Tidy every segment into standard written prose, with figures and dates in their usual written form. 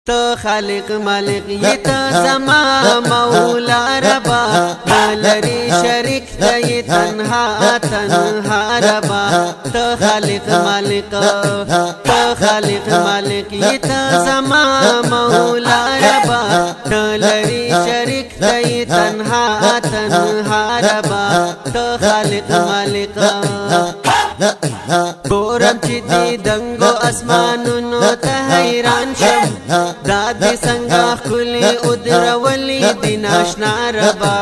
تو خالق مالک یہ تو زما مولا ربا نالری شریک تی تنہا تنہا ربا تو خالق مالک یہ تو زما مولا ربا نالری شریک تی تنہا تنہا ربا تو خالق مالک گورم چی دی دنگو اسمانونو تا حیران شم دادی سنگا خلی ادرولی دی ناشنا ربا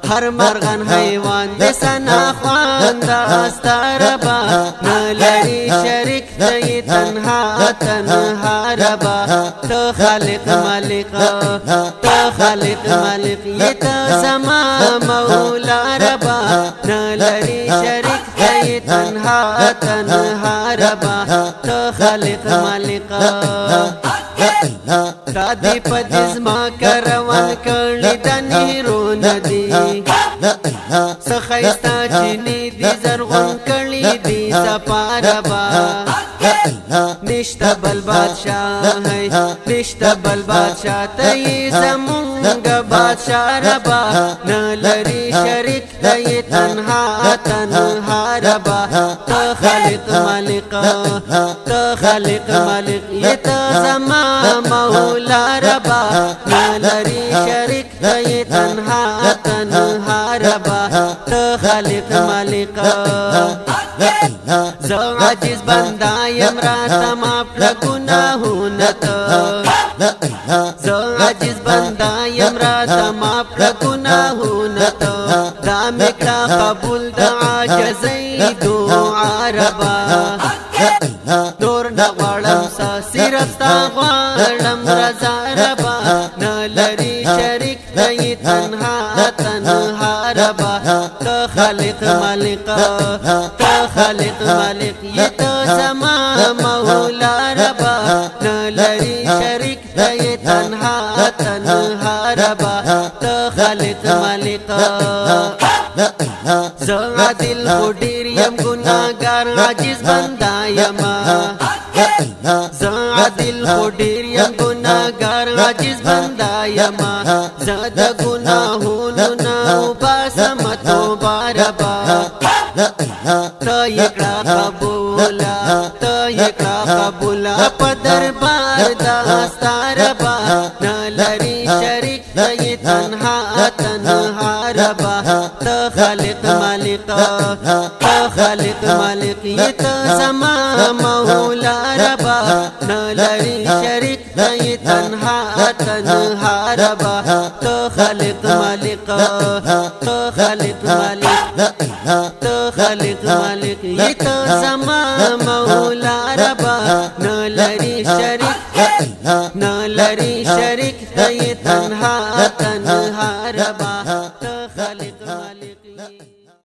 ہر مرغن حیوان دی سنا خوان داستا ربا نلری شرک دی تنہا تنہا ربا تو خالق مالک یہ تو زما مولا ربا نلری شرک دی تنہا تنہا ربا تو خالق مالک دادی پدزما کروان کرلی دنی رو ندی سخیستا چینی دی زرغن کرلی دی سپا ربا نشتا بل بادشاہ تی زمونگ بادشاہ ربا نلری شرک تی تنہا تنہا ربا تو خالق مالک یہ تو زما مولا ربا نلری شرک تی تنہا تنہا ربا تو خالق مالک زو عجز بندہ یمراتا ماپ لگناہونتا زو عجز بندہ یمراتا ماپ لگناہونتا دا مکڑا قبول دا عاجزی دعا ربا نور نغوارم سا صرف تا غوارم رضا ربا نلری شرک تی تنہا تنہا ربا تو خالق مالک یہ تو زما مولا ربا نلری شرک تی تنہا تنہا ربا تو خالق مالک زو عادل خودیر یم گناہگار عاجز بندہ یما زو عادل خودیر یم گناہگار عاجز بندہ یما زد گناہونو ناو باسم توبہ ربا تو یکڑا قبولا پدر بار داستا ربا نلری شرک تی تنہا تنہا ربا تو خالق مالک یہ تو زما مولا ربا نلری شرک تی تنہا تنہا ربا تو خالق مالک یہ تو زما مولا ربا نلری شرک تی تنہا تنہا ربا تو خالق مالک